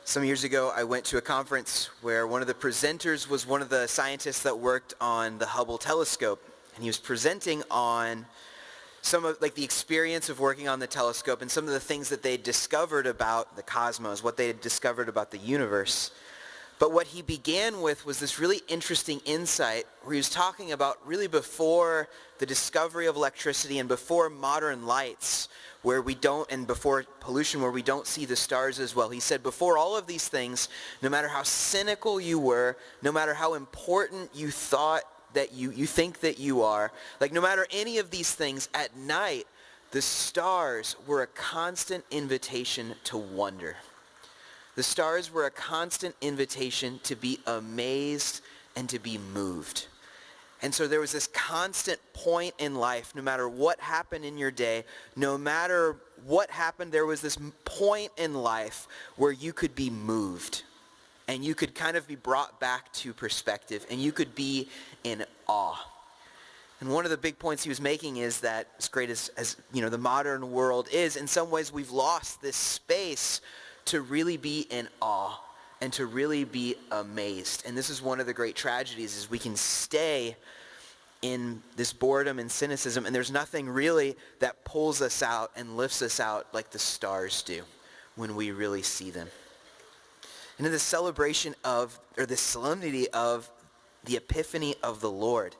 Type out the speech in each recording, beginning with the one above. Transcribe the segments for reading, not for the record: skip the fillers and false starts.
Some years ago, I went to a conference where one of the presenters was one of the scientists that worked on the Hubble telescope. And he was presenting on some of the experience of working on the telescope and some of the things that they had discovered about the cosmos, what they had discovered about the universe. But what he began with was this really interesting insight where he was talking about really before the discovery of electricity and before modern lights where we don't, and before pollution where we don't see the stars as well. He said before all of these things, no matter how cynical you were, no matter how important you thought that you think that you are, no matter any of these things, at night, the stars were a constant invitation to wonder. The stars were a constant invitation to be amazed and to be moved. And so there was this constant point in life, no matter what happened in your day, no matter what happened, there was this point in life where you could be moved. And you could kind of be brought back to perspective, and you could be in awe. And one of the big points he was making is that as great as the modern world is, in some ways we've lost this space to really be in awe and to really be amazed. And this is one of the great tragedies, is we can stay in this boredom and cynicism, and there's nothing really that pulls us out and lifts us out like the stars do when we really see them. And in the celebration of, or the solemnity of the Epiphany of the Lord,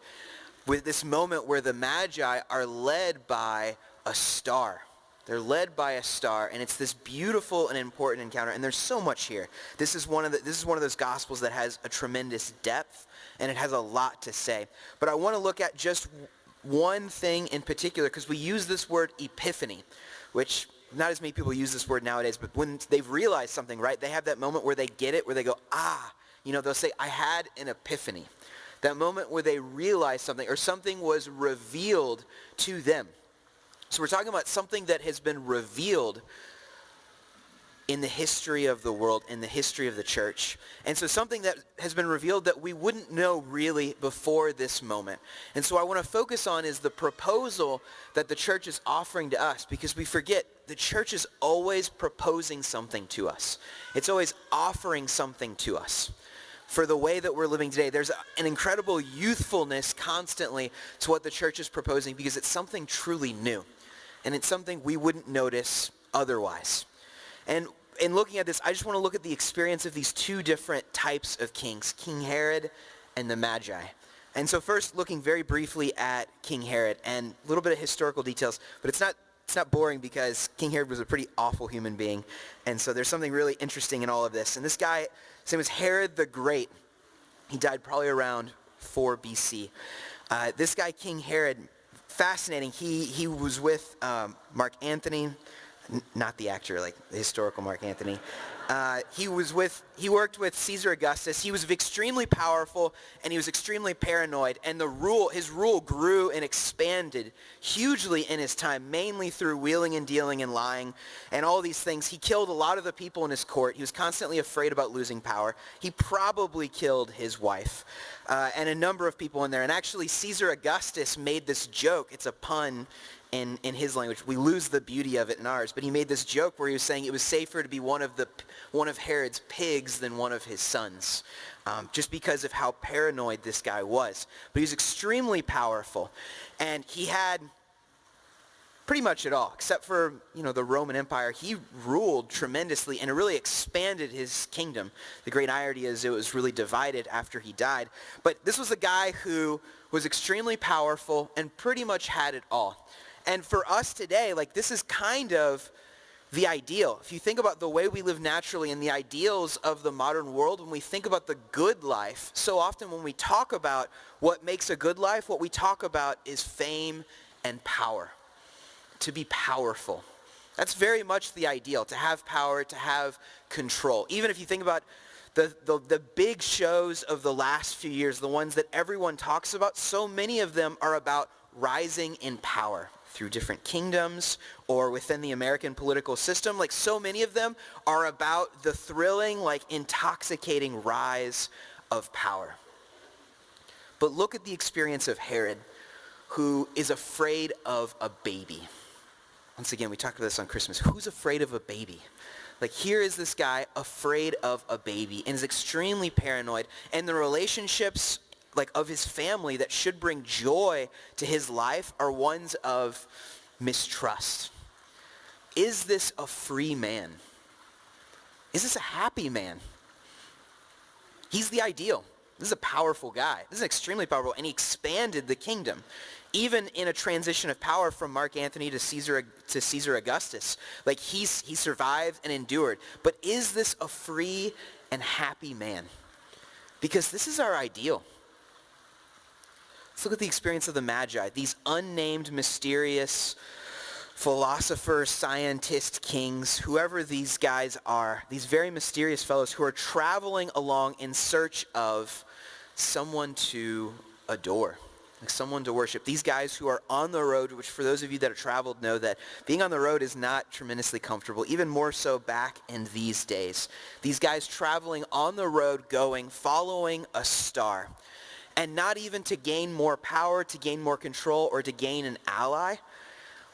with this moment where the Magi are led by a star. They're led by a star, and it's this beautiful and important encounter. And there's so much here. This is one of those Gospels that has a tremendous depth, and it has a lot to say. But I want to look at just one thing in particular, because we use this word epiphany, which not as many people use this word nowadays, but when they've realized something, right, they have that moment where they get it, where they go, they'll say, I had an epiphany. That moment where they realize something, or something was revealed to them. So we're talking about something that has been revealed in the history of the world, in the history of the church. And so something that has been revealed that we wouldn't know really before this moment. And so I want to focus on is the proposal that the church is offering to us, because we forget the church is always proposing something to us. It's always offering something to us. For the way that we're living today, there's an incredible youthfulness constantly to what the church is proposing, because it's something truly new. And it's something we wouldn't notice otherwise. And in looking at this, I just want to look at the experience of these two different types of kings, King Herod and the Magi. And so first, looking very briefly at King Herod, and a little bit of historical details, but it's not boring, because King Herod was a pretty awful human being. And so there's something really interesting in all of this. And this guy, his name was Herod the Great. He died probably around 4 BC. This guy, King Herod, fascinating. He was with Mark Antony, not the actor, like the historical Mark Antony. He worked with Caesar Augustus. He was extremely powerful, and he was extremely paranoid. And his rule grew and expanded hugely in his time, mainly through wheeling and dealing and lying and all these things. He killed a lot of the people in his court. He was constantly afraid about losing power. He probably killed his wife and a number of people in there. And actually, Caesar Augustus made this joke. It's a pun in his language. We lose the beauty of it in ours. But he made this joke where he was saying it was safer to be one of Herod's pigs than one of his sons, just because of how paranoid this guy was. But he was extremely powerful, and he had pretty much it all, except for the Roman Empire. He ruled tremendously, and it really expanded his kingdom. The great irony is it was really divided after he died. But this was a guy who was extremely powerful and pretty much had it all. And for us today, this is kind of the ideal. If you think about the way we live naturally and the ideals of the modern world, when we think about the good life, so often when we talk about what makes a good life, what we talk about is fame and power. To be powerful. That's very much the ideal, to have power, to have control. Even if you think about the big shows of the last few years, the ones that everyone talks about, so many of them are about rising in power through different kingdoms or within the American political system. So many of them are about the thrilling, intoxicating rise of power. But look at the experience of Herod, who is afraid of a baby. Once again, we talked about this on Christmas. Who's afraid of a baby? Like, here is this guy afraid of a baby and is extremely paranoid, and the relationships like of his family that should bring joy to his life are ones of mistrust. Is this a free man? Is this a happy man? He's the ideal. This is a powerful guy. This is extremely powerful, and he expanded the kingdom. Even in a transition of power from Mark Antony to Caesar Augustus, like he survived and endured. But is this a free and happy man? Because this is our ideal. Let's look at the experience of the Magi, these unnamed, mysterious philosophers, scientists, kings, whoever these guys are, these very mysterious fellows who are traveling along in search of someone to adore, like someone to worship. These guys who are on the road, which for those of you that have traveled know that being on the road is not tremendously comfortable, even more so back in these days. These guys traveling on the road going, following a star. And not even to gain more power, to gain more control, or to gain an ally.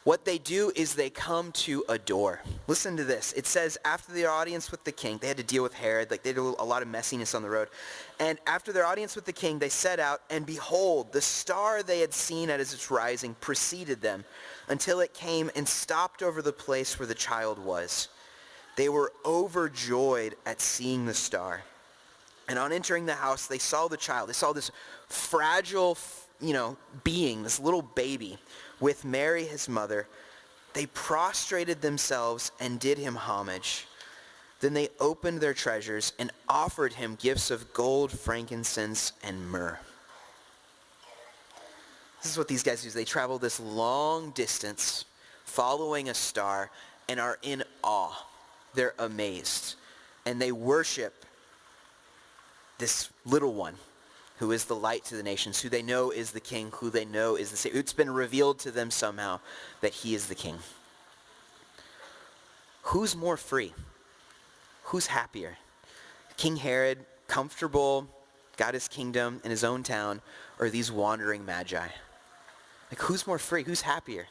What they do is they come to adore. Listen to this. It says after the audience with the king, they had to deal with Herod, like they did a lot of messiness on the road. And after their audience with the king, they set out, and behold, the star they had seen at its rising preceded them until it came and stopped over the place where the child was. They were overjoyed at seeing the star. And on entering the house, they saw the child. They saw this fragile, being, this little baby with Mary, his mother. They prostrated themselves and did him homage. Then they opened their treasures and offered him gifts of gold, frankincense, and myrrh. This is what these guys do. They travel this long distance following a star and are in awe. They're amazed. And they worship this little one who is the light to the nations, who they know is the king, who they know is the Savior. It's been revealed to them somehow that he is the king. Who's more free? Who's happier? King Herod, comfortable, got his kingdom in his own town, or these wandering magi? Like, who's more free? Who's happier?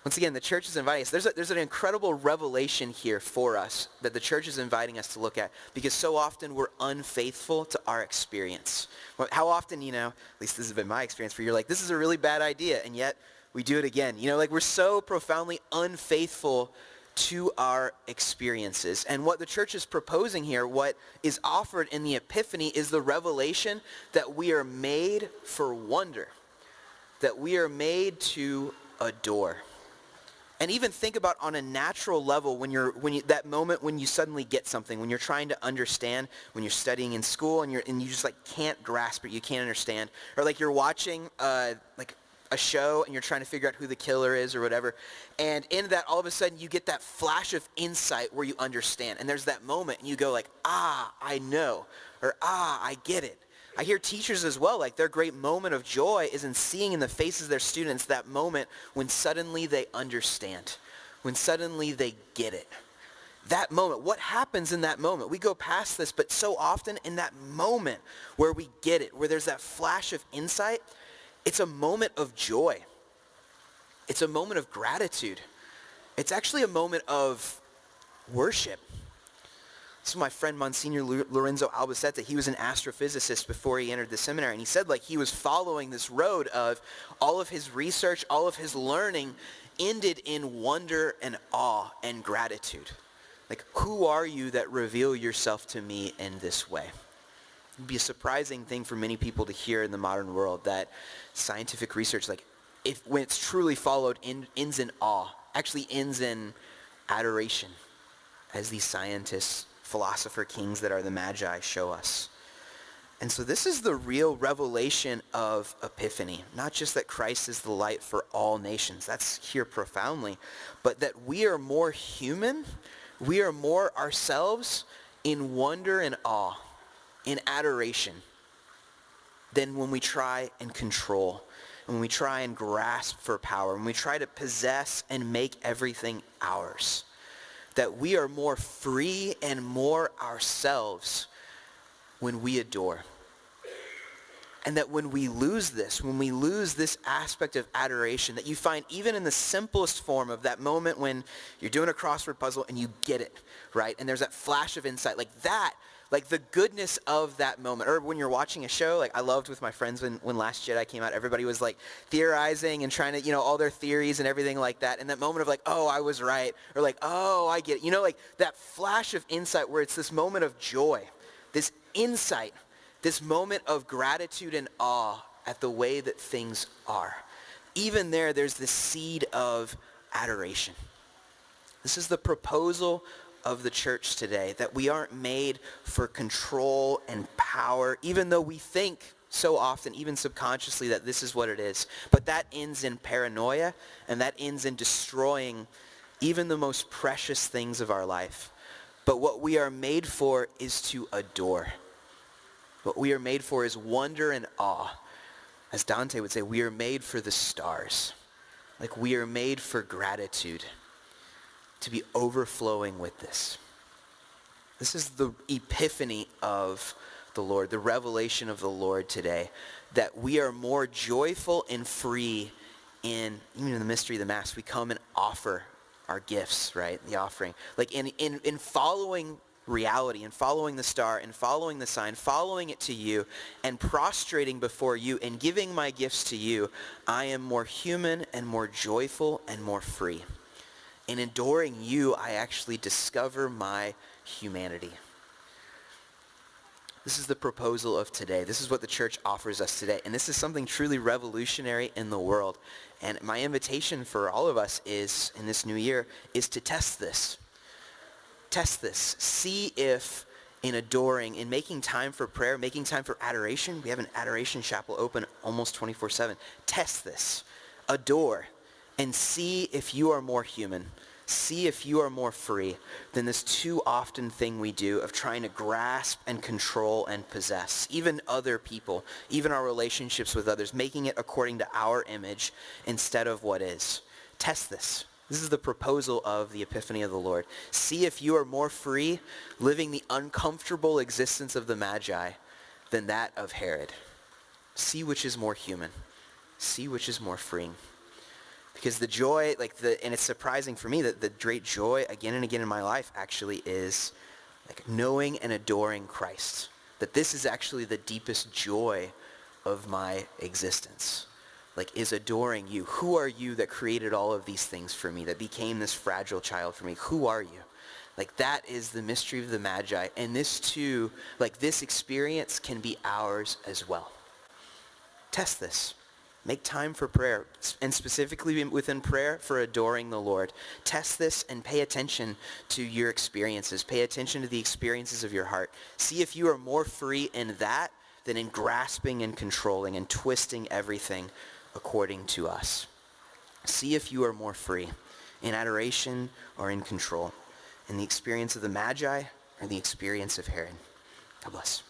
Once again, the church is inviting us. There's an incredible revelation here for us that the church is inviting us to look at, because so often we're unfaithful to our experience. How often, at least this has been my experience, where you're like, this is a really bad idea, and yet we do it again. We're so profoundly unfaithful to our experiences. And what the church is proposing here, what is offered in the Epiphany, is the revelation that we are made for wonder, that we are made to adore. And even think about on a natural level that moment when you suddenly get something, when you're trying to understand, when you're studying in school and you just like can't grasp it, you can't understand, or like you're watching a show and you're trying to figure out who the killer is or whatever, and in that all of a sudden you get that flash of insight where you understand, and there's that moment and you go like, I know, or I get it. I hear teachers as well, like their great moment of joy is in seeing in the faces of their students that moment when suddenly they understand, when suddenly they get it. That moment, what happens in that moment? We go past this, but so often in that moment where we get it, where there's that flash of insight, it's a moment of joy. It's a moment of gratitude. It's actually a moment of worship. This is my friend Monsignor Lorenzo Albacete. He was an astrophysicist before he entered the seminary, and he said like he was following this road of all of his research, all of his learning ended in wonder and awe and gratitude. Like, who are you that reveal yourself to me in this way? It would be a surprising thing for many people to hear in the modern world that scientific research, like when it's truly followed, ends in awe, actually ends in adoration, as these scientists, philosopher kings that are the Magi show us. And so this is the real revelation of Epiphany. Not just that Christ is the light for all nations. That's here profoundly. But that we are more human. We are more ourselves in wonder and awe, in adoration, than when we try and control, when we try and grasp for power, when we try to possess and make everything ours. That we are more free and more ourselves when we adore. And that when we lose this aspect of adoration that you find even in the simplest form of that moment when you're doing a crossword puzzle and you get it, right? And there's that flash of insight, like the goodness of that moment. Or when you're watching a show, like I loved with my friends when Last Jedi came out, everybody was like theorizing and trying to, all their theories and everything like that. And that moment of like, oh, I was right. Or like, oh, I get it. Like that flash of insight where it's this moment of joy, this insight, this moment of gratitude and awe at the way that things are. Even there's this seed of adoration. This is the proposal of the church today, that we aren't made for control and power, even though we think so often, even subconsciously, that this is what it is. But that ends in paranoia, and that ends in destroying even the most precious things of our life. But what we are made for is to adore. What we are made for is wonder and awe. As Dante would say, we are made for the stars. Like we are made for gratitude, to be overflowing with this. This is the epiphany of the Lord, the revelation of the Lord today, that we are more joyful and free even in the mystery of the Mass. We come and offer our gifts, right? The offering. Like in following reality and following the star and following the sign, following it to you and prostrating before you and giving my gifts to you, I am more human and more joyful and more free. In adoring you, I actually discover my humanity. This is the proposal of today. This is what the church offers us today. And this is something truly revolutionary in the world. And my invitation for all of us is, in this new year, is to test this. Test this. See if in adoring, in making time for prayer, making time for adoration, we have an adoration chapel open almost 24/7. Test this. Adore. And see if you are more human. See if you are more free than this too often thing we do of trying to grasp and control and possess even other people, even our relationships with others, making it according to our image instead of what is. Test this. This is the proposal of the Epiphany of the Lord. See if you are more free living the uncomfortable existence of the Magi than that of Herod. See which is more human. See which is more freeing. Because the joy, and it's surprising for me that the great joy again and again in my life actually is like knowing and adoring Christ. That this is actually the deepest joy of my existence. Like is adoring you. Who are you that created all of these things for me, that became this fragile child for me? Who are you? Like that is the mystery of the Magi. And this too, like this experience can be ours as well. Test this. Make time for prayer, and specifically within prayer for adoring the Lord. Test this and pay attention to your experiences. Pay attention to the experiences of your heart. See if you are more free in that than in grasping and controlling and twisting everything according to us. See if you are more free in adoration or in control, in the experience of the Magi or the experience of Herod. God bless.